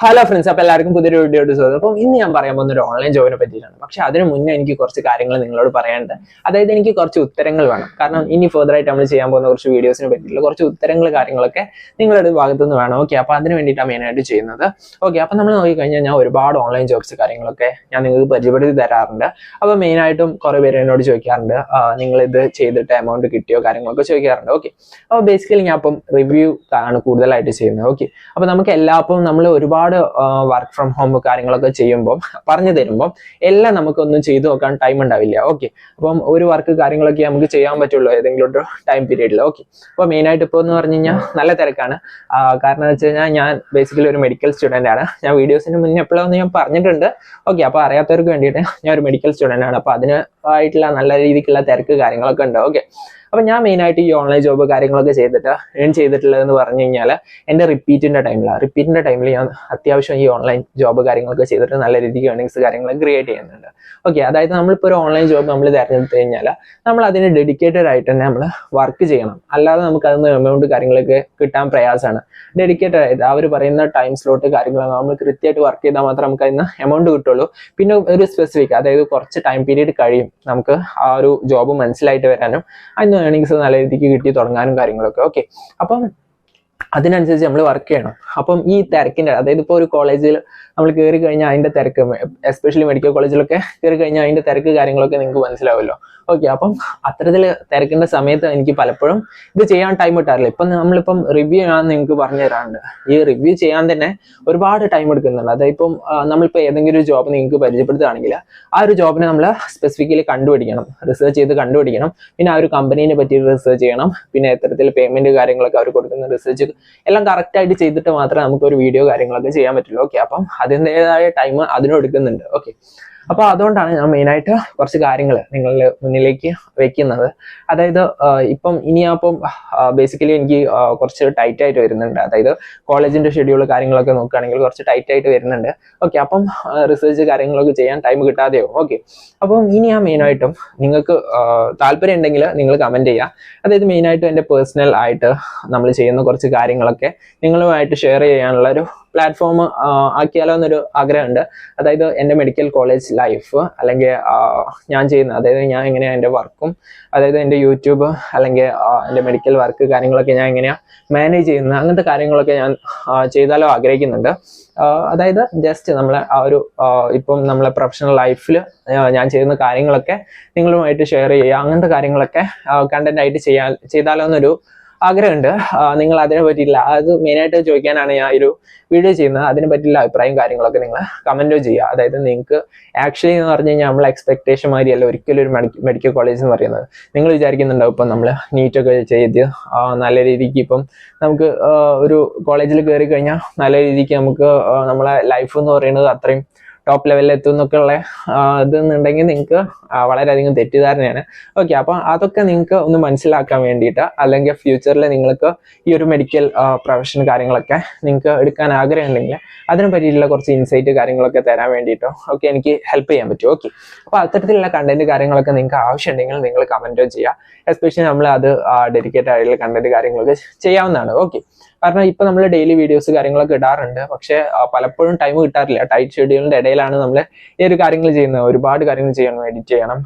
Hello friends, അപ്പോൾ എല്ലാവർക്കും പുതിയൊരു വീഡിയോ സ്വാഗതം. അപ്പം ഇന്ന് ഞാൻ പറയാൻ പോകുന്ന ഒരു ഓൺലൈൻ ജോബിനെ പറ്റിയിട്ടാണ്. പക്ഷെ അതിന് മുന്നേ എനിക്ക് കുറച്ച് കാര്യങ്ങൾ നിങ്ങളോട് പറയാനുണ്ട്. അതായത് എനിക്ക് കുറച്ച് ഉത്തരങ്ങൾ വേണം. കാരണം ഇനി ഫർദർ ആയിട്ട് നമ്മൾ ചെയ്യാൻ പോകുന്ന കുറച്ച് വീഡിയോസിനെ പറ്റിയിട്ടുള്ള കുറച്ച് ഉത്തരങ്ങൾ കാര്യങ്ങളൊക്കെ നിങ്ങളുടെ ഭാഗത്തുനിന്ന് വേണം. ഓക്കെ, അപ്പോൾ അതിന് വേണ്ടിയിട്ടാണ് മെയിനായിട്ട് ചെയ്യുന്നത്. ഓക്കെ, അപ്പോൾ നമ്മൾ നോക്കിക്കഴിഞ്ഞാൽ ഞാൻ ഒരുപാട് ഓൺലൈൻ ജോബ്സ് കാര്യങ്ങളൊക്കെ ഞാൻ നിങ്ങൾക്ക് പരിചയപ്പെടുത്തി തരാറുണ്ട്. അപ്പോൾ മെയിനായിട്ടും കുറേ പേര് എന്നോട് ചോദിക്കാറുണ്ട്, നിങ്ങളിത് ചെയ്തിട്ട് എമൗണ്ട് കിട്ടിയോ കാര്യങ്ങളൊക്കെ ചോദിക്കാറുണ്ട്. ഓക്കെ, അപ്പോൾ ബേസിക്കലി ഞാൻ അപ്പം റിവ്യൂ ആണ് കൂടുതലായിട്ട് ചെയ്യുന്നത്. ഓക്കെ, അപ്പോൾ നമുക്ക് എല്ലാപ്പം നമ്മൾ ഒരുപാട് വർക്ക് ഫ്രം ഹോം കാര്യങ്ങളൊക്കെ ചെയ്യുമ്പോൾ പറഞ്ഞു തരുമ്പോൾ എല്ലാം നമുക്കൊന്നും ചെയ്തു നോക്കാൻ ടൈം ഉണ്ടാവില്ല. ഓക്കെ, അപ്പം ഒരു വർക്ക് കാര്യങ്ങളൊക്കെ നമുക്ക് ചെയ്യാൻ പറ്റുള്ളൂ ഏതെങ്കിലും ഒരു ടൈം പീരീഡിൽ. ഓക്കെ, അപ്പോൾ മെയിനായിട്ട് ഇപ്പോൾ എന്ന് പറഞ്ഞു കഴിഞ്ഞാൽ നല്ല തിരക്കാണ്. കാരണം എന്ന് വെച്ച് കഴിഞ്ഞാൽ ഞാൻ ബേസിക്കലി ഒരു മെഡിക്കൽ സ്റ്റുഡൻ്റ് ആണ്. ഞാൻ വീഡിയോസിന് മുന്നേ എപ്പോഴൊന്നും ഞാൻ പറഞ്ഞിട്ടുണ്ട്. ഓക്കെ, അപ്പോൾ അറിയാത്തവർക്ക് വേണ്ടിയിട്ട് ഞാൻ ഒരു മെഡിക്കൽ സ്റ്റുഡൻ്റ് ആണ്. അപ്പോൾ അതിനായിട്ടുള്ള നല്ല രീതിക്കുള്ള തിരക്ക് കാര്യങ്ങളൊക്കെ ഉണ്ട്. ഓക്കെ, അപ്പം ഞാൻ മെയിനായിട്ട് ഈ ഓൺലൈൻ ജോബ് കാര്യങ്ങളൊക്കെ ചെയ്തിട്ടുള്ളതെന്ന് പറഞ്ഞു കഴിഞ്ഞാൽ എൻ്റെ റിപ്പീറ്റിൻ്റെ ടൈമിൽ ഞാൻ അത്യാവശ്യം ഈ ഓൺലൈൻ ജോബ് കാര്യങ്ങളൊക്കെ ചെയ്തിട്ട് നല്ല രീതിക്ക് ഏർണിങ്സ് കാര്യങ്ങളൊക്കെ ക്രിയേറ്റ് ചെയ്യുന്നുണ്ട്. ഓക്കെ, അതായത് നമ്മളിപ്പോൾ ഒരു ഓൺലൈൻ ജോബ് നമ്മൾ തിരഞ്ഞെടുത്ത് കഴിഞ്ഞാൽ നമ്മൾ അതിന് ഡെഡിക്കേറ്റഡ് ആയിട്ട് തന്നെ നമ്മൾ വർക്ക് ചെയ്യണം. അല്ലാതെ നമുക്ക് അതിന് എമൗണ്ട് കാര്യങ്ങളൊക്കെ കിട്ടാൻ പ്രയാസമാണ്. ഡെഡിക്കേറ്റഡ് ആയിട്ട് അവർ പറയുന്ന ടൈം സ്ലോട്ട് കാര്യങ്ങളൊക്കെ നമ്മൾ കൃത്യമായിട്ട് വർക്ക് ചെയ്താൽ മാത്രമേ നമുക്ക് അതിന് എമൗണ്ട് കിട്ടുള്ളൂ. പിന്നെ ഒരു സ്പെസിഫിക്, അതായത് കുറച്ച് ടൈം പീരീഡ് കഴിയും നമുക്ക് ആ ഒരു ജോബ് മനസ്സിലായിട്ട് വരാനും അതിന് ഏർണിങ്സ് നല്ല രീതിക്ക് കിട്ടി തുടങ്ങാനും കാര്യങ്ങളൊക്കെ. ഓക്കെ, അപ്പം അതിനനുസരിച്ച് നമ്മൾ വർക്ക് ചെയ്യണം. അപ്പം ഈ തിരക്കിൻ്റെ, അതായത് ഇപ്പോൾ ഒരു കോളേജിൽ നമ്മൾ കയറി കഴിഞ്ഞാൽ അതിൻ്റെ തിരക്ക്, എസ്പെഷ്യലി മെഡിക്കൽ കോളേജിലൊക്കെ കയറി കഴിഞ്ഞാൽ അതിൻ്റെ തിരക്ക് കാര്യങ്ങളൊക്കെ നിങ്ങൾക്ക് മനസ്സിലാവുമല്ലോ. ഓക്കെ, അപ്പം അത്തരത്തിൽ തിരക്കേണ്ട സമയത്ത് എനിക്ക് പലപ്പോഴും ഇത് ചെയ്യാൻ ടൈം കിട്ടാറില്ല. ഇപ്പം നമ്മളിപ്പം റിവ്യൂ ഞാൻ നിങ്ങൾക്ക് പറഞ്ഞു തരാറുണ്ട്. ഈ റിവ്യൂ ചെയ്യാൻ തന്നെ ഒരുപാട് ടൈം എടുക്കുന്നുണ്ട്. അതായത് ഇപ്പം നമ്മളിപ്പോൾ ഏതെങ്കിലും ഒരു ജോബ് നിങ്ങൾക്ക് പരിചയപ്പെടുത്തുകയാണെങ്കിൽ ആ ഒരു ജോബിനെ നമ്മൾ സ്പെസിഫിക്കലി കണ്ടുപിടിക്കണം, റിസർച്ച് ചെയ്ത് കണ്ടുപിടിക്കണം. പിന്നെ ആ ഒരു കമ്പനീനെ പറ്റി റിസർച്ച് ചെയ്യണം. പിന്നെ എത്തരത്തിൽ പേയ്മെന്റ് കാര്യങ്ങളൊക്കെ അവർ കൊടുക്കുന്ന റിസർച്ച് എല്ലാം കറക്റ്റായിട്ട് ചെയ്തിട്ട് മാത്രമേ നമുക്ക് ഒരു വീഡിയോ കാര്യങ്ങളൊക്കെ ചെയ്യാൻ പറ്റുള്ളൂ. ഓക്കെ, അപ്പം അതിൻ്റെതായ ടൈം അതിനും എടുക്കുന്നുണ്ട്. ഓക്കെ, അപ്പോൾ അതുകൊണ്ടാണ് ഞാൻ മെയിനായിട്ട് കുറച്ച് കാര്യങ്ങൾ നിങ്ങളുടെ മുന്നിലേക്ക് വെക്കുന്നത്. അതായത് ഇപ്പം ഇനിയപ്പം ബേസിക്കലി എനിക്ക് കുറച്ച് ടൈറ്റ് ആയിട്ട് വരുന്നുണ്ട്. അതായത് കോളേജിൻ്റെ ഷെഡ്യൂൾ കാര്യങ്ങളൊക്കെ നോക്കുകയാണെങ്കിൽ കുറച്ച് ടൈറ്റ് ആയിട്ട് വരുന്നുണ്ട്. ഓക്കെ, അപ്പം റിസർച്ച് കാര്യങ്ങളൊക്കെ ചെയ്യാൻ ടൈം കിട്ടാതെയാവും. ഓക്കെ, അപ്പം ഇനി ഞാൻ മെയിനായിട്ടും നിങ്ങൾക്ക് താല്പര്യം ഉണ്ടെങ്കിൽ നിങ്ങൾ കമൻറ്റ് ചെയ്യുക. അതായത് മെയിനായിട്ടും എൻ്റെ പേഴ്സണൽ ആയിട്ട് നമ്മൾ ചെയ്യുന്ന കുറച്ച് കാര്യങ്ങളൊക്കെ നിങ്ങളുമായിട്ട് ഷെയർ ചെയ്യാനുള്ള ഒരു പ്ലാറ്റ്ഫോം ആക്കിയാലോ എന്നൊരു ആഗ്രഹമുണ്ട്. അതായത് എൻ്റെ മെഡിക്കൽ കോളേജ് ലൈഫ്, അല്ലെങ്കിൽ ഞാൻ ചെയ്യുന്ന, അതായത് ഞാൻ എങ്ങനെയാണ് എൻ്റെ വർക്കും, അതായത് എൻ്റെ യൂട്യൂബ് അല്ലെങ്കിൽ എൻ്റെ മെഡിക്കൽ വർക്ക് കാര്യങ്ങളൊക്കെ ഞാൻ എങ്ങനെയാണ് മാനേജ് ചെയ്യുന്നത്, അങ്ങനത്തെ കാര്യങ്ങളൊക്കെ ഞാൻ ചെയ്താലോ ആഗ്രഹിക്കുന്നുണ്ട്. അതായത് ജസ്റ്റ് നമ്മളെ ആ ഒരു ഇപ്പം നമ്മളെ പ്രൊഫഷണൽ ലൈഫിൽ ഞാൻ ചെയ്യുന്ന കാര്യങ്ങളൊക്കെ നിങ്ങളുമായിട്ട് ഷെയർ ചെയ്യുക, അങ്ങനത്തെ കാര്യങ്ങളൊക്കെ കണ്ടന്റ് ആയിട്ട് ചെയ്താലോ എന്നൊരു ആഗ്രഹമുണ്ട്. നിങ്ങൾ അതിനെ പറ്റിയില്ല, അത് മെയിനായിട്ട് ചോദിക്കാനാണ് ഞാൻ ഒരു വീഡിയോ ചെയ്യുന്നത്. അതിനെ പറ്റിയുള്ള അഭിപ്രായം കാര്യങ്ങളൊക്കെ നിങ്ങൾ കമൻറ്റോ ചെയ്യുക. അതായത് നിങ്ങൾക്ക് ആക്ച്വലി എന്ന് പറഞ്ഞു കഴിഞ്ഞാൽ നമ്മളെ എക്സ്പെക്ടേഷൻ മാതിരിയല്ല ഒരിക്കലും ഒരു മെഡിക്കൽ കോളേജ് എന്ന് പറയുന്നത്. നിങ്ങൾ വിചാരിക്കുന്നുണ്ടാവും ഇപ്പം നമ്മൾ നീറ്റൊക്കെ ചെയ്ത് നല്ല രീതിക്ക് ഇപ്പം നമുക്ക് ഒരു കോളേജിൽ കയറി കഴിഞ്ഞാൽ നല്ല രീതിക്ക് നമുക്ക് നമ്മളെ ലൈഫ് എന്ന് പറയുന്നത് അത്രയും ടോപ്പ് ലെവലിൽ എത്തും എന്നൊക്കെ ഉള്ള ഇതെന്നുണ്ടെങ്കിൽ നിങ്ങൾക്ക് വളരെയധികം തെറ്റിദ്ധാരണയാണ്. ഓക്കെ, അപ്പം അതൊക്കെ നിങ്ങൾക്ക് ഒന്ന് മനസ്സിലാക്കാൻ വേണ്ടിയിട്ട്, അല്ലെങ്കിൽ ഫ്യൂച്ചറിൽ നിങ്ങൾക്ക് ഈ ഒരു മെഡിക്കൽ പ്രൊഫഷൻ കാര്യങ്ങളൊക്കെ നിങ്ങൾക്ക് എടുക്കാൻ ആഗ്രഹം ഉണ്ടെങ്കിൽ അതിനെ പറ്റിയിട്ടുള്ള കുറച്ച് ഇൻസൈറ്റ് കാര്യങ്ങളൊക്കെ തരാൻ വേണ്ടിയിട്ടോ ഒക്കെ എനിക്ക് ഹെൽപ്പ് ചെയ്യാൻ പറ്റും. ഓക്കെ, അപ്പോൾ അത്തരത്തിലുള്ള കണ്ടന്റ് കാര്യങ്ങളൊക്കെ നിങ്ങൾക്ക് ആവശ്യമുണ്ടെങ്കിൽ നിങ്ങൾ കമൻറ്റോ ചെയ്യുക. എസ്പെഷ്യലി നമ്മൾ അത് ഡെഡിക്കേറ്റ് ആയിട്ടുള്ള കണ്ടന്റ് കാര്യങ്ങളൊക്കെ ചെയ്യാവുന്നതാണ്. ഓക്കെ, കാരണം ഇപ്പം നമ്മൾ ഡെയിലി വീഡിയോസ് കാര്യങ്ങളൊക്കെ ഇടാറുണ്ട്. പക്ഷേ പലപ്പോഴും ടൈം കിട്ടാറില്ല. ടൈറ്റ് ഷെഡ്യൂളിൻ്റെ ഇടയിലാണ് നമ്മൾ ഈ ഒരു കാര്യങ്ങൾ ചെയ്യുന്നത്. ഒരുപാട് കാര്യങ്ങൾ ചെയ്യണം, എഡിറ്റ് ചെയ്യണം,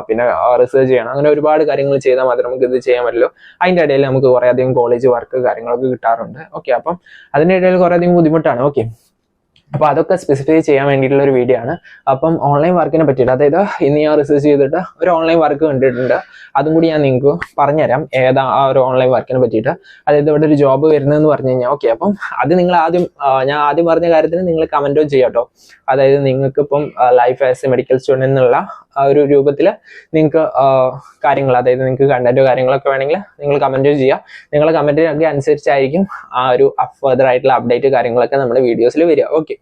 പിന്നെ റിസർച്ച് ചെയ്യണം, അങ്ങനെ ഒരുപാട് കാര്യങ്ങൾ ചെയ്താൽ മാത്രമേ നമുക്ക് ഇത് ചെയ്യാൻ പറ്റുള്ളൂ. അതിൻ്റെ ഇടയിൽ നമുക്ക് കുറേ അധികം കോളേജ് വർക്ക് കാര്യങ്ങളൊക്കെ കിട്ടാറുണ്ട്. ഓക്കെ, അപ്പം അതിൻ്റെ ഇടയിൽ കുറേ അധികം ബുദ്ധിമുട്ടാണ്. ഓക്കെ, അപ്പോൾ അതൊക്കെ സ്പെസിഫൈ ചെയ്യാൻ വേണ്ടിയിട്ടുള്ള ഒരു വീഡിയോ ആണ്. അപ്പം ഓൺലൈൻ വർക്കിനെ പറ്റിയിട്ട്, അതായത് ഇന്ന് ഞാൻ റിസർച്ച് ചെയ്തിട്ട് ഒരു ഓൺലൈൻ വർക്ക് കണ്ടിട്ടുണ്ട്. അതും കൂടി ഞാൻ നിങ്ങൾക്ക് പറഞ്ഞുതരാം, ഏതാ ആ ഒരു ഓൺലൈൻ വർക്കിനെ പറ്റിയിട്ട്. അതായത് ഇവിടെ ഒരു ജോബ് വരുന്നതെന്ന് പറഞ്ഞു കഴിഞ്ഞാൽ, ഓക്കെ, അപ്പം അത് നിങ്ങൾ ഞാൻ ആദ്യം പറഞ്ഞ കാര്യത്തിന് നിങ്ങൾ കമൻറ്റോ ചെയ്യാം കേട്ടോ. അതായത് നിങ്ങൾക്ക് ഇപ്പം life as A medical student എന്നുള്ള ആ ഒരു രൂപത്തിൽ നിങ്ങൾക്ക് കാര്യങ്ങൾ, അതായത് നിങ്ങൾക്ക് കണ്ടന്റോ കാര്യങ്ങളൊക്കെ വേണമെങ്കിൽ നിങ്ങൾ കമൻറ്റോ ചെയ്യുക. നിങ്ങളുടെ കമൻറ്റിനൊക്കെ അനുസരിച്ചായിരിക്കും ആ ഒരു ഫർദർ ആയിട്ടുള്ള അപ്ഡേറ്റ് കാര്യങ്ങളൊക്കെ നമ്മുടെ വീഡിയോസിൽ വരിക. ഓക്കെ,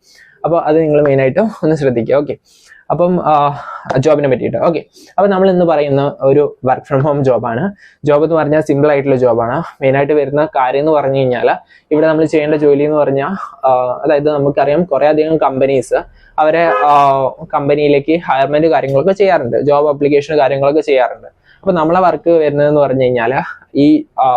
അപ്പോൾ അത് നിങ്ങൾ മെയിനായിട്ട് ഒന്ന് ശ്രദ്ധിക്കുക. ഓക്കെ, അപ്പം ജോബിനെ പറ്റിയിട്ട്. ഓക്കെ, അപ്പോൾ നമ്മൾ ഇന്ന് പറയുന്ന ഒരു വർക്ക് ഫ്രം ഹോം ജോബാണ്. ജോബ് എന്ന് പറഞ്ഞാൽ സിമ്പിൾ ആയിട്ടുള്ള ജോബാണ്. മെയിനായിട്ട് വരുന്ന കാര്യം എന്ന് പറഞ്ഞു കഴിഞ്ഞാൽ, ഇവിടെ നമ്മൾ ചെയ്യേണ്ട ജോലി എന്ന് പറഞ്ഞാൽ, അതായത് നമുക്കറിയാം കുറേ അധികം കമ്പനീസ് അവരെ കമ്പനിയിലേക്ക് ഹയർമെന്റ് കാര്യങ്ങളൊക്കെ ചെയ്യാറുണ്ട്, ജോബ് അപ്ലിക്കേഷൻ കാര്യങ്ങളൊക്കെ ചെയ്യാറുണ്ട്. അപ്പോൾ നമ്മളെ വർക്ക് വരുന്നതെന്ന് പറഞ്ഞു കഴിഞ്ഞാൽ ഈ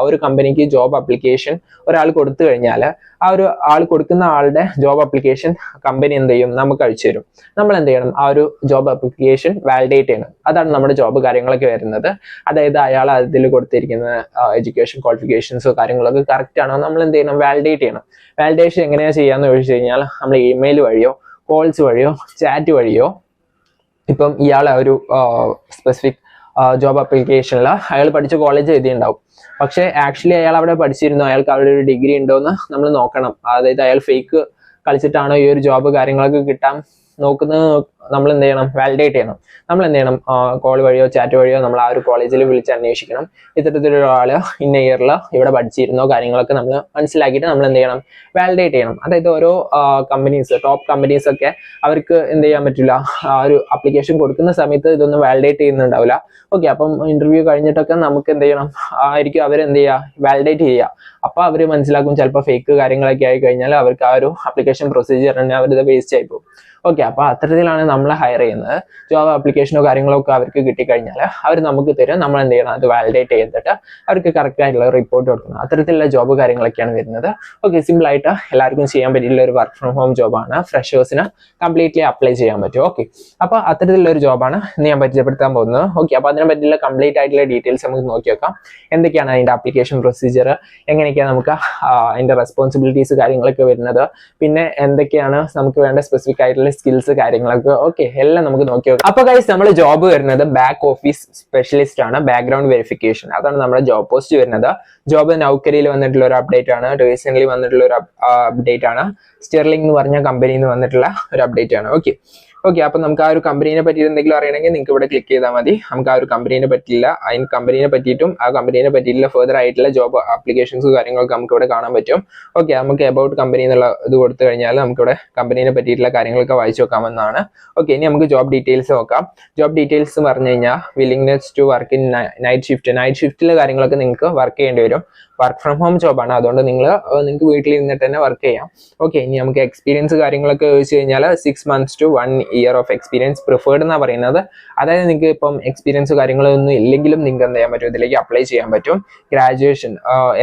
ഒരു കമ്പനിക്ക് ജോബ് ആപ്ലിക്കേഷൻ ഒരാൾ കൊടുത്തു കഴിഞ്ഞാൽ ആ ഒരു ആൾ കൊടുക്കുന്ന ആളുടെ ജോബ് ആപ്ലിക്കേഷൻ കമ്പനി എന്ത് ചെയ്യും, നമുക്ക് അയച്ചു തരും. നമ്മൾ എന്ത് ചെയ്യണം, ആ ഒരു ജോബ് ആപ്ലിക്കേഷൻ വാലിഡേറ്റ് ചെയ്യണം. അതാണ് നമ്മുടെ ജോബ് കാര്യങ്ങളൊക്കെ വരുന്നത്. അതായത് അയാൾ അതിൽ കൊടുത്തിരിക്കുന്ന എഡ്യൂക്കേഷൻ ക്വാളിഫിക്കേഷൻസോ കാര്യങ്ങളൊക്കെ കറക്റ്റ് ആണോ നമ്മൾ എന്ത് ചെയ്യണം, വാലിഡേറ്റ് ചെയ്യണം. വാലിഡേഷൻ എങ്ങനെയാണ് ചെയ്യാന്ന് ചോദിച്ചു കഴിഞ്ഞാൽ നമ്മൾ ഇമെയിൽ വഴിയോ കോൾസ് വഴിയോ ചാറ്റ് വഴിയോ, ഇപ്പം ഇയാളെ ഒരു സ്പെസിഫിക് ജോബ് ആപ്ലിക്കേഷനിൽ അയാൾ പഠിച്ച കോളേജ് എഴുതിയിട്ടുണ്ടാവും. പക്ഷേ ആക്ച്വലി അയാൾ അവിടെ പഠിച്ചിരുന്നു, അയാൾക്ക് അവിടെ ഒരു ഡിഗ്രി ഉണ്ടോ എന്ന് നമ്മൾ നോക്കണം. അതായത് അയാൾ ഫേക്ക് കളിച്ചിട്ടാണോ ഈ ഒരു ജോബ് കാര്യങ്ങളൊക്കെ കിട്ടാൻ നോക്കുന്നത് നമ്മൾ എന്ത് ചെയ്യണം, വാലിഡേറ്റ് ചെയ്യണം. നമ്മൾ എന്ത് ചെയ്യണം, കോൾ വഴിയോ ചാറ്റ് വഴിയോ നമ്മൾ ആ ഒരു കോളേജിൽ വിളിച്ച് അന്വേഷിക്കണം. ഇത്തരത്തിലൊരാൾ ഇന്ന ഇയറിൽ ഇവിടെ പഠിച്ചിരുന്നോ കാര്യങ്ങളൊക്കെ നമ്മൾ മനസ്സിലാക്കിയിട്ട് നമ്മൾ എന്ത് ചെയ്യണം, വാലിഡേറ്റ് ചെയ്യണം. അതായത് ഓരോ കമ്പനീസ്, ടോപ്പ് കമ്പനീസ് ഒക്കെ അവർക്ക് എന്ത് ചെയ്യാൻ പറ്റില്ല, ആ ഒരു ആപ്ലിക്കേഷൻ കൊടുക്കുന്ന സമയത്ത് ഇതൊന്നും വാലിഡേറ്റ് ചെയ്യുന്നുണ്ടാവില്ല. ഓക്കെ, അപ്പം ഇന്റർവ്യൂ കഴിഞ്ഞിട്ടൊക്കെ നമുക്ക് എന്ത് ചെയ്യണം, ആയിരിക്കും അവരെന്ത് ചെയ്യുക, വാലിഡേറ്റ് ചെയ്യുക. അപ്പോൾ അവർ മനസ്സിലാക്കും ചിലപ്പോൾ ഫേക്ക് കാര്യങ്ങളൊക്കെ ആയി കഴിഞ്ഞാൽ അവർക്ക് ആ ഒരു ആപ്ലിക്കേഷൻ പ്രൊസീജിയർ തന്നെ അവരിത് വേസ്റ്റ് ആയി പോകും. ഓക്കെ, അപ്പോൾ അത്തരത്തിലാണ് നമ്മൾ ഹയർ ചെയ്യുന്നത്. ജോബ് ആപ്ലിക്കേഷനോ കാര്യങ്ങളോ ഒക്കെ അവർക്ക് കിട്ടിക്കഴിഞ്ഞാൽ അവർ നമുക്ക് തരും. നമ്മൾ എന്ത് ചെയ്യണം, അത് വാലിഡേറ്റ് ചെയ്തിട്ട് അവർക്ക് കറക്റ്റ് ആയിട്ടുള്ള റിപ്പോർട്ട് കൊടുക്കണം. അത്തരത്തിലുള്ള ജോബ് കാര്യങ്ങളൊക്കെയാണ് വരുന്നത്. ഓക്കെ, സിമ്പിൾ ആയിട്ട് എല്ലാവർക്കും ചെയ്യാൻ പറ്റിയുള്ള ഒരു വർക്ക് ഫ്രം ഹോം ജോബാണ്. ഫ്രഷേഴ്സിന് കംപ്ലീറ്റ്ലി അപ്ലൈ ചെയ്യാൻ പറ്റും. ഓക്കെ, അപ്പോൾ അത്തരത്തിലുള്ള ഒരു ജോബാണ് ഇന്ന് ഞാൻ പരിചയപ്പെടുത്താൻ പോകുന്നത്. ഓക്കെ, അപ്പോൾ അതിനെ പറ്റിയുള്ള കംപ്ലീറ്റ് ആയിട്ടുള്ള ഡീറ്റെയിൽസ് നമുക്ക് നോക്കി വെക്കാം. എന്തൊക്കെയാണ് അതിൻ്റെ ആപ്ലിക്കേഷൻ പ്രൊസീജിയർ, എങ്ങനെയൊക്കെയാണ് നമുക്ക് അതിൻ്റെ റെസ്പോൺസിബിലിറ്റീസ് കാര്യങ്ങളൊക്കെ വരുന്നത്, പിന്നെ എന്തൊക്കെയാണ് നമുക്ക് വേണ്ട സ്പെസിഫിക് ആയിട്ടുള്ള സ്കിൽസ് കാര്യങ്ങളൊക്കെ, ഓക്കെ, എല്ലാം നമുക്ക് നോക്കി വെക്കാം. അപ്പോൾ ഗൈസ്, നമ്മുടെ ജോബ് വരുന്നത് ബാക്ക് ഓഫീസ് സ്പെഷ്യലിസ്റ്റ് ആണ്, ബാക്ക്ഗ്രൗണ്ട് വെരിഫിക്കേഷൻ. അതാണ് നമ്മുടെ ജോബ് പോസ്റ്റ് വരുന്നത്. ജോബ് നൗക്കരിയിൽ വന്നിട്ടുള്ള ഒരു അപ്ഡേറ്റ് ആണ്, റീസെന്റ് വന്നിട്ടുള്ള ഒരു അപ്ഡേറ്റ് ആണ്. സ്റ്റെർലിംഗ് എന്ന് പറഞ്ഞ കമ്പനിയിൽ നിന്ന് വന്നിട്ടുള്ള ഒരു അപ്ഡേറ്റ് ആണ്. ഓക്കെ, അപ്പൊ നമുക്ക് ആ ഒരു കമ്പനീനെ പറ്റി എന്തെങ്കിലും അറിയണമെങ്കിൽ നിങ്ങൾക്ക് ഇവിടെ ക്ലിക്ക് ചെയ്താൽ മതി. നമുക്ക് ആ ഒരു കമ്പനീനെ പറ്റിയില്ല, അതിന് കമ്പനീനെ പറ്റിയിട്ടും ആ കമ്പനീനെ പറ്റിയിട്ടുള്ള ഫെർദർ ആയിട്ടുള്ള ജോബ് ആപ്ലിക്കേഷൻസ് കാര്യങ്ങളൊക്കെ നമുക്ക് ഇവിടെ കാണാൻ പറ്റും. ഓക്കെ, നമുക്ക് അബൌട്ട് കമ്പനി എന്നുള്ള ഇത് കൊടുത്തു കഴിഞ്ഞാൽ നമുക്കിവിടെ കമ്പനീനെ പറ്റിയിട്ടുള്ള കാര്യങ്ങളൊക്കെ വായിച്ചു നോക്കാമെന്നാണ്. ഓക്കെ, ഇനി നമുക്ക് ജോബ് ഡീറ്റെയിൽസ് നോക്കാം. ജോബ് ഡീറ്റെയിൽസ് പറഞ്ഞു കഴിഞ്ഞാൽ willingness to work in night ഷിഫ്റ്റിലെ കാര്യങ്ങളൊക്കെ നിങ്ങൾക്ക് വർക്ക് ചെയ്യേണ്ടി വരും. വർക്ക് ഫ്രം ഹോം ജോബാണ്, അതുകൊണ്ട് നിങ്ങൾക്ക് വീട്ടിൽ ഇരുന്നിട്ട് തന്നെ വർക്ക് ചെയ്യാം. ഓക്കെ, ഇനി നമുക്ക് എക്സ്പീരിയൻസ് കാര്യങ്ങളൊക്കെ ചോദിച്ചു കഴിഞ്ഞാൽ 6 months to 1 year of experience preferred എന്നാണ് പറയുന്നത്. അതായത് നിങ്ങൾക്ക് ഇപ്പം എക്സ്പീരിയൻസ് കാര്യങ്ങളൊന്നും ഇല്ലെങ്കിലും നിങ്ങൾക്ക് എന്ത് ചെയ്യാൻ പറ്റും, ഇതിലേക്ക് അപ്ലൈ ചെയ്യാൻ പറ്റും. ഗ്രാജുവേഷൻ,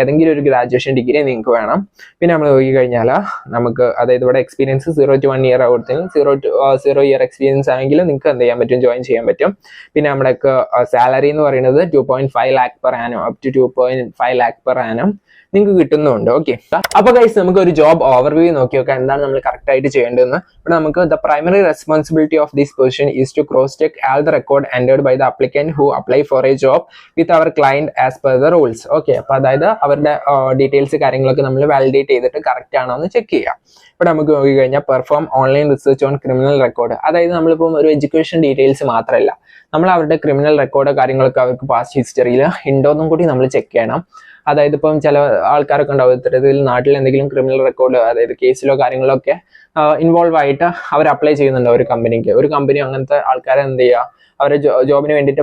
ഏതെങ്കിലും ഒരു ഗ്രാജുവേഷൻ ഡിഗ്രി നിങ്ങൾക്ക് വേണം. പിന്നെ നമ്മൾ നോക്കി കഴിഞ്ഞാൽ നമുക്ക് അതായത് ഇവിടെ experience 0 to 1 year കൊടുത്തെങ്കിൽ 0 year experience ആണെങ്കിൽ നിങ്ങൾക്ക് എന്ത് ചെയ്യാൻ പറ്റും, ജോയിൻ ചെയ്യാൻ പറ്റും. പിന്നെ നമ്മുടെ സാലറി എന്ന് പറയുന്നത് 2.5 lakh per annum up to 2.5 lakh per annum നിങ്ങൾക്ക് കിട്ടുന്നുണ്ട്. ഓക്കെ, അപ്പൊ ഗൈസ് നമുക്ക് ഒരു ജോബ് ഓവർവ്യൂ നോക്കി നോക്കാം, എന്താണ് നമ്മൾ കറക്റ്റ് ആയിട്ട് ചെയ്യേണ്ടതെന്ന്. ഇവിടെ നമുക്ക് the primary responsibility of this position is to cross check all the record entered by the applicant who apply for a job with our client as per the rules. Okay, അപ്പൊ അതായത് അവരുടെ details കാര്യങ്ങളൊക്കെ നമ്മൾ validate ചെയ്തിട്ട് correct ആണോ എന്ന് check ചെയ്യാം. ഇവിടെ നമുക്ക് നോക്കി കഴിഞ്ഞാൽ perform online research on criminal record. അതായത് നമ്മളിപ്പം ഒരു എഡ്യൂക്കേഷൻ ഡീറ്റെയിൽസ് മാത്രമല്ല, നമ്മൾ അവരുടെ ക്രിമിനൽ റെക്കോർഡ് കാര്യങ്ങളൊക്കെ അവർക്ക് പാസ്റ്റ് ഹിസ്റ്ററിയിൽ ഉണ്ടോന്നും കൂടി നമ്മൾ ചെക്ക് ചെയ്യണം. അതായത് ഇപ്പം ചില ആൾക്കാരൊക്കെ ഉണ്ടാവും ഇത്തരത്തിൽ നാട്ടിൽ എന്തെങ്കിലും ക്രിമിനൽ റെക്കോർഡ്, അതായത് കേസിലോ കാര്യങ്ങളോ ഒക്കെ ഇൻവോൾവ് ആയിട്ട് അവർ അപ്ലൈ ചെയ്യുന്നുണ്ട് ഒരു കമ്പനിക്ക്. ഒരു കമ്പനി അങ്ങനത്തെ ആൾക്കാരെ എന്ത് ചെയ്യുക, അവരെ ജോബിന് വേണ്ടിയിട്ട്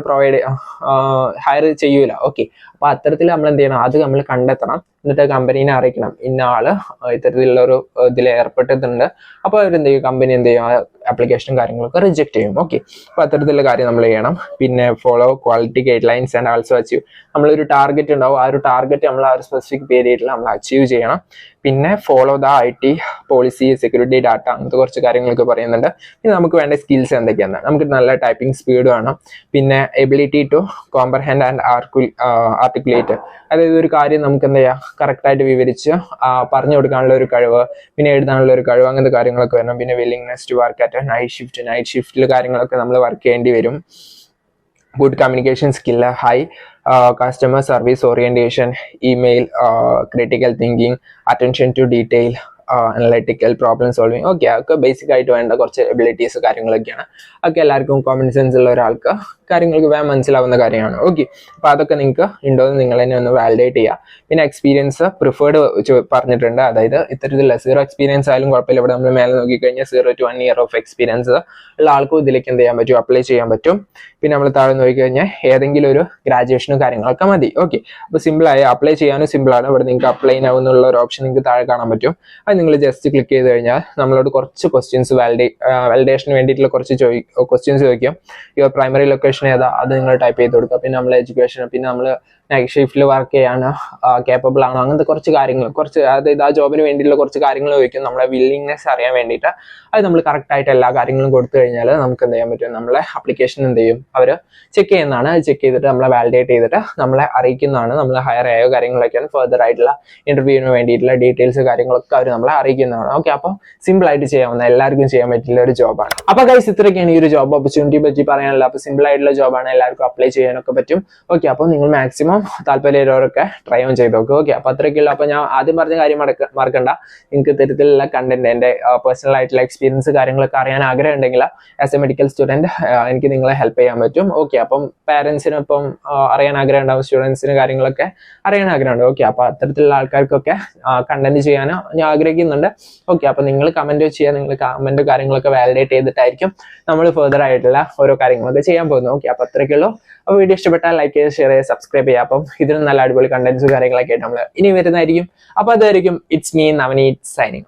ഹയർ ചെയ്യൂല. ഓക്കെ, അപ്പൊ അത്തരത്തിൽ നമ്മൾ എന്ത് ചെയ്യണം, അത് നമ്മൾ കണ്ടെത്തണം. എന്നിട്ട് കമ്പനീനെ അറിയിക്കണം, ഇന്ന ആള് ഇത്തരത്തിലുള്ള ഒരു ഇതിൽ ഏർപ്പെട്ടിട്ടുണ്ട്. അപ്പോൾ അവരെന്ത് ചെയ്യും, കമ്പനി എന്ത് ചെയ്യും, ആപ്ലിക്കേഷനും കാര്യങ്ങളൊക്കെ റിജക്ട് ചെയ്യും. ഓക്കെ, അപ്പൊ അത്തരത്തിലുള്ള കാര്യം നമ്മൾ ചെയ്യണം. പിന്നെ follow quality guide lines and also achieve. നമ്മളൊരു ടാർഗറ്റ് ഉണ്ടാവും, ആ ഒരു ടാർഗറ്റ് നമ്മൾ ആ ഒരു സ്പെസിഫിക് പീരീഡിൽ നമ്മൾ അച്ചീവ് ചെയ്യണം. പിന്നെ follow the IT policy, security data, അങ്ങനത്തെ കുറച്ച് കാര്യങ്ങളൊക്കെ പറയുന്നുണ്ട്. പിന്നെ നമുക്ക് വേണ്ട സ്കിൽസ് എന്തൊക്കെയാണ്, നമുക്ക് നല്ല ടൈപ്പിംഗ് സ്പീഡ് വേണം. പിന്നെ ability to comprehend and articulate, അതായത് ഒരു കാര്യം നമുക്ക് എന്താ ചെയ്യുക, കറക്റ്റായിട്ട് വിവരിച്ച് പറഞ്ഞു കൊടുക്കാനുള്ള ഒരു കഴിവ്, പിന്നെ എഴുതാനുള്ള ഒരു കഴിവ്, അങ്ങനത്തെ കാര്യങ്ങളൊക്കെ വരണം. പിന്നെ willingness to work at night ഷിഫ്റ്റിൽ കാര്യങ്ങളൊക്കെ നമ്മൾ വർക്ക് ചെയ്യേണ്ടി വരും. Good communication skill, high customer service orientation, email, critical thinking, attention to detail, analytical problem solving. Okay, അതൊക്കെ ബേസിക് ആയിട്ട് വേണ്ട കുറച്ച് എബിലിറ്റീസ് കാര്യങ്ങളൊക്കെയാണ്. ഒക്കെ എല്ലാവർക്കും കോമൺ സെൻസ് ഉള്ള ഒരാൾക്ക് കാര്യങ്ങൾക്ക് വേഗം മനസ്സിലാവുന്ന കാര്യമാണ്. ഓക്കെ, അപ്പോൾ അതൊക്കെ നിങ്ങൾക്ക് ഉണ്ടോ എന്ന് നിങ്ങൾ തന്നെ ഒന്ന് വാലിഡേറ്റ് ചെയ്യുക. പിന്നെ എക്സ്പീരിയൻസ് പ്രിഫേർഡ് പറഞ്ഞിട്ടുണ്ട്, അതായത് ഇത്തരത്തിലുള്ള 0 എക്സ്പീരിയൻസ് ആയാലും കുഴപ്പമില്ല. ഇവിടെ നമ്മൾ മേലെ നോക്കിക്കഴിഞ്ഞാൽ 0 to 1 year ഓഫ് എക്സ്പീരിയൻസ് ഉള്ള ആൾക്കും ഇതിലേക്ക് എന്ത് ചെയ്യാൻ പറ്റും, അപ്ലൈ ചെയ്യാൻ പറ്റും. പിന്നെ നമ്മൾ താഴെ നോക്കിക്കഴിഞ്ഞാൽ ഏതെങ്കിലും ഒരു ഗ്രാജുവേഷനും കാര്യങ്ങളൊക്കെ മതി. ഓക്കെ, അപ്പോൾ സിമ്പിളായി അപ്ലൈ ചെയ്യാനും സിമ്പിളാണ്. ഇവിടെ നിങ്ങൾക്ക് അപ്ലൈ ആവുന്നുള്ള ഒരു ഓപ്ഷൻ നിങ്ങൾക്ക് താഴെ കാണാൻ പറ്റും. അത് അത് നിങ്ങൾ ജസ്റ്റ് ക്ലിക്ക് ചെയ്ത് കഴിഞ്ഞാൽ നമ്മളോട് കുറച്ച് ക്വസ്റ്റ്യൻസ് വാലിഡേഷന് വേണ്ടിയിട്ടുള്ള കുറച്ച് ക്വസ്റ്റ്യൻസ് ചോദിക്കും. യുവർ പ്രൈമറി ലൊക്കേഷൻ ഏതാ അത് നിങ്ങൾ ടൈപ്പ് ചെയ്ത് കൊടുക്കുക. പിന്നെ നമ്മൾ എഡ്യൂക്കേഷൻ, പിന്നെ നമ്മൾ നൈറ്റ് ഷിഫ്റ്റിൽ വർക്ക് ചെയ്യാനോ കേപ്പബിൾ ആണോ, അങ്ങനത്തെ കുറച്ച് കാര്യങ്ങൾ, അതായത് ആ ജോബിന് വേണ്ടിയിട്ടുള്ള കുറച്ച് കാര്യങ്ങൾ ചോദിക്കും. നമ്മളെ വില്ലിങ്നെസ് അറിയാൻ വേണ്ടിയിട്ട് അത് നമ്മൾ കറക്റ്റായിട്ട് എല്ലാ കാര്യങ്ങളും കൊടുത്തു കഴിഞ്ഞാൽ നമുക്ക് എന്ത് ചെയ്യാൻ പറ്റും, നമ്മളെ ആപ്ലിക്കേഷൻ എന്ത് ചെയ്യും, അവർ ചെക്ക് ചെയ്യുന്നതാണ്. അത് ചെക്ക് ചെയ്തിട്ട് നമ്മളെ വാലിഡേറ്റ് ചെയ്തിട്ട് നമ്മളെ അറിയിക്കുന്നതാണ്. നമ്മൾ ഹയർ ആയോ കാര്യങ്ങളൊക്കെയാണ് ഫർദർ ആയിട്ടുള്ള ഇന്റർവ്യൂവിന് വേണ്ടിയിട്ടുള്ള ഡീറ്റെയിൽസ് കാര്യങ്ങളൊക്കെ അവർ നമ്മളെ അറിയിക്കുന്നതാണ്. ഓക്കെ, അപ്പോൾ സിമ്പിൾ ആയിട്ട് ചെയ്യാവുന്ന, എല്ലാവർക്കും ചെയ്യാൻ പറ്റുന്ന ഒരു ജോബാണ്. അപ്പോൾ ഗൈസ്, ഇത്രയൊക്കെയാണ് ഈ ഒരു ജോബ് ഓപ്പർച്യൂണിറ്റി പറ്റി പറയാനുള്ള. അപ്പോൾ സിമ്പിൾ ആയിട്ടുള്ള ജോബാണ്, എല്ലാവർക്കും അപ്ലൈ ചെയ്യാനൊക്കെ പറ്റും. ഓക്കെ, അപ്പോൾ നിങ്ങൾ മാക്സിമം താല്പര്യമുള്ളവരൊക്കെ ട്രൈ ഓൺ ചെയ്ത് നോക്കുക. ഓക്കെ, അപ്പോൾ അത്രയൊക്കെയുള്ളൂ. അപ്പോൾ ഞാൻ ആദ്യം പറഞ്ഞ കാര്യം മറക്കണ്ട, നിങ്ങൾക്ക് ഇത്തരത്തിലുള്ള കണ്ടന്റ്, എൻ്റെ പേഴ്സണൽ ആയിട്ടുള്ള എക്സ്പീരിയൻസ് കാര്യങ്ങളൊക്കെ അറിയാൻ ആഗ്രഹം ഉണ്ടെങ്കിൽ ആസ് എ മെഡിക്കൽ സ്റ്റുഡൻറ് എനിക്ക് നിങ്ങളെ ഹെൽപ്പ് ചെയ്യാൻ പറ്റും. ഓക്കെ, അപ്പം പാരൻസിന് ഇപ്പം അറിയാൻ ആഗ്രഹം ഉണ്ടാവും, സ്റ്റുഡൻസിന് കാര്യങ്ങളൊക്കെ അറിയാൻ ആഗ്രഹമുണ്ട്. ഓക്കെ, അപ്പോൾ അത്തരത്തിലുള്ള ആൾക്കാർക്കൊക്കെ കണ്ടന്റ് ചെയ്യാൻ ഞാൻ ആഗ്രഹിക്കുന്നുണ്ട്. ഓക്കെ, അപ്പോൾ നിങ്ങൾ കമന്റ് ചെയ്യുക, നിങ്ങൾ കമന്റ് കാര്യങ്ങളൊക്കെ വാലിഡേറ്റ് ചെയ്തിട്ടായിരിക്കും നമ്മൾ ഫർദർ ആയിട്ടുള്ള ഓരോ കാര്യങ്ങളൊക്കെ ചെയ്യാൻ പോകുന്നത്. ഓക്കെ, അപ്പോൾ അത്രയൊക്കെയുള്ളൂ. അപ്പോൾ വീഡിയോ ഇഷ്ടപ്പെട്ടാൽ ലൈക്ക് ചെയ്യുക, ഷെയർ ചെയ്യുക, സബ്സ്ക്രൈബ് ചെയ്യുക. അപ്പം ഇതിനും നല്ല അടിപൊളി കണ്ടന്റ്സ് കാര്യങ്ങളൊക്കെ ആയിട്ട് നമ്മൾ ഇനി വരുന്നതായിരിക്കും. അപ്പോൾ അതായിരിക്കും ഇറ്റ്സ് മീ നവനീത് സൈനിങ്.